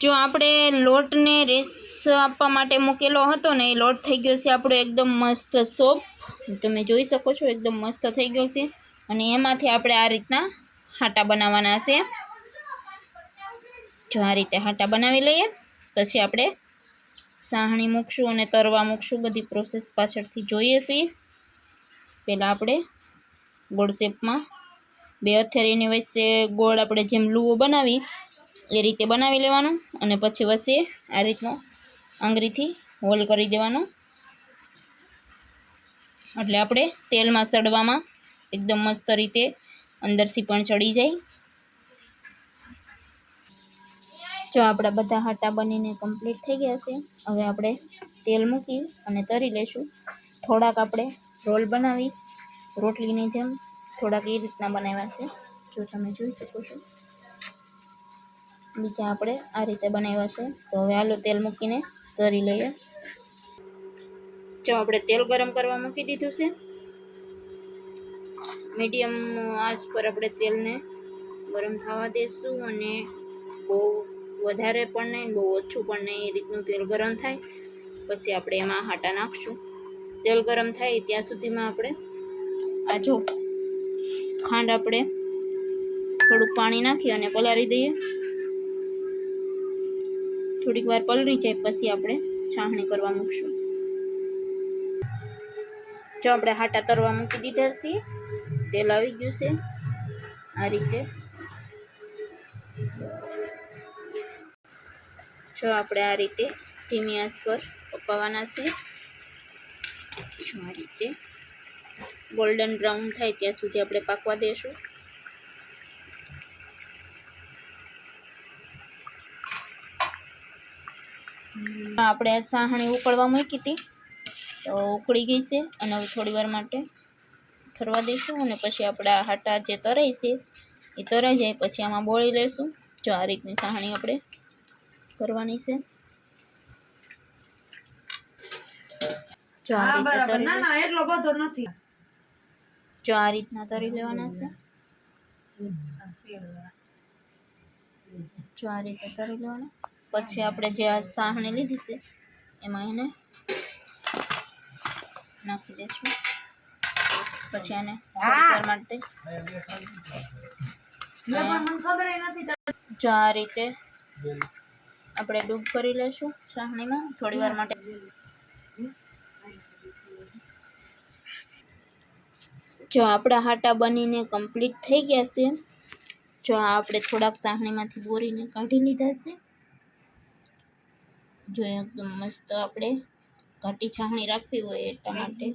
जो આપણે લોટને રેસ આપવા માટે મૂકેલો હતો ને, એ લોટ થઈ ગયો છે આપણો એકદમ મસ્ત સોફ્ટ. તમે જોઈ શકો છો એકદમ મસ્ત થઈ ગયો છે. અને એમાંથી આપણે આ રીતના હાટા બનાવવાના છે. જો આ રીતે હાટા બનાવી લઈએ, પછી આપણે સાહણી મૂકશું અને તરવા મૂકશું. બધી પ્રોસેસ પાછળથી જોઈએ છીએ. પહેલાં આપણે ગોળ શેપમાં 2 હથેળીની વચ્ચે ગોળ આપણે જેમ લૂવો બનાવી એ રીતે બનાવી લેવાનું, અને પછી વચ્ચે આ રીતનો આંગળીથી હોલ કરી દેવાનો, એટલે આપણે તેલમાં સડવામાં એકદમ મસ્ત રીતે અંદરથી પણ ચડી જાય. જો આપણા બધા હાટા બનીને કમ્પ્લીટ થઈ ગયા છે. હવે આપણે તેલ મૂકી અને તરી લેશું. થોડાક આપણે રોલ બનાવી રોટલીની જેમ થોડાક એ રીતના બનાવ્યા છે, જો તમે જોઈ શકો છો. બીજા આપણે આ રીતે બનાવ્યા છે. તો હવે હાલો તેલ મૂકીને તરી લઈએ. જો આપણે તેલ ગરમ કરવા મૂકી દીધું છે. મીડિયમ આંચ પર આપણે તેલને ગરમ થવા દઈશું, અને બહુ વધારે પણ નહીં બહુ ઓછું પણ નહીં, એ રીતનું તેલ ગરમ થાય પછી આપણે એમાં હાટા નાખશું. તેલ ગરમ થાય ત્યાં સુધીમાં આપણે આ જો ખાંડ આપણે થોડુંક પાણી નાખી અને પલાળી દઈએ. થોડીક વાર પલળી જાય પછી આપણે છાણણી કરવા મૂકશું. જો આપણે હાટા તરવા મૂકી દીધા છે. તેલ આવી ગયું છે આ રીતે. જો આપણે આ રીતે ધીમી આંચ પર પકાવવાના છે. આ રીતે ગોલ્ડન બ્રાઉન થાય ત્યાં સુધી આપણે પાકવા દઈશું. આપણે સાહણી ઉકળવા મૂકી હતી તો ઉકળી ગઈ છે, અને હવે થોડી વાર માટે ઠરવા દઈશું, અને પછી આપણે આ હાટા જે તરાય છે એ તરાઈ જાય પછી આમાં બોળી લઈશું. જો આ રીતની સાહણી આપણે કરવાની છે. જો આ રીતના તરી લેવાના છે. જો આ રીતે તરી લેવાના. પછી આપણે જે આ સાહણી લીધી છે એમાં એને નાખી દઈશું. પછી આને થોડીવાર માટે જો આ રીતે આપણે ડૂબ કરી લઈશું સાહણીમાં થોડીવાર માટે. જો આપણા હાટા બનીને કમ્પ્લીટ થઈ ગયા છે. જો આપણે થોડાક સાહણીમાંથી બોરીને કાઢી લીધા છે. જો એકદમ મસ્ત આપણે ઘાટી છાહણી રાખવી હોય એટલા માટે.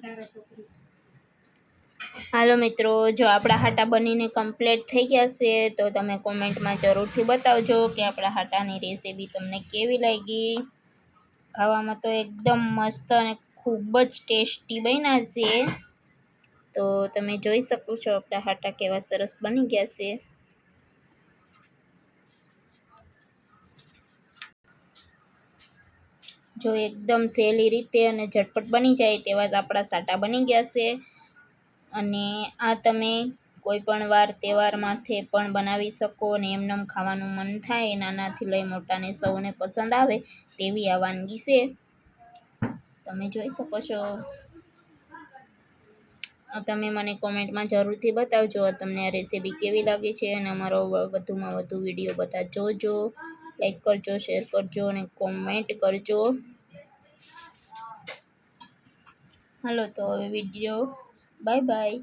હાલો મિત્રો, જો આપણા હાટા બનીને કમ્પ્લીટ થઈ ગયા છે તો તમે કોમેન્ટમાં જરૂરથી બતાવજો કે આપણા હાટાની રેસીપી તમને કેવી લાગી. ખાવામાં તો એકદમ મસ્ત અને ખૂબ જ ટેસ્ટી બન્યા છે. તો તમે જોઈ શકો છો આપણા હાટા કેવા સરસ બની ગયા છે. જો એકદમ સહેલી રીતે અને ઝટપટ બની જાય તેવા જ આપણા સાટા બની ગયા છે. અને આ તમે કોઈ પણ વાર તહેવાર માથે પણ બનાવી શકો, અને એમનેમ ખાવાનું મન થાય નાનાથી લઈ મોટાને સૌને પસંદ આવે તેવી આ વાનગી છે. તમે જોઈ શકો છો. તમે મને કોમેન્ટમાં જરૂરથી બતાવજો તમને આ રેસીપી કેવી લાગે છે, અને અમારો વધુમાં વધુ વિડીયો બધા જોજો. લાઈક કરજો, શેર કરજો અને કોમેન્ટ કરજો. હાલો તો હવે વિડીયો બાય બાય.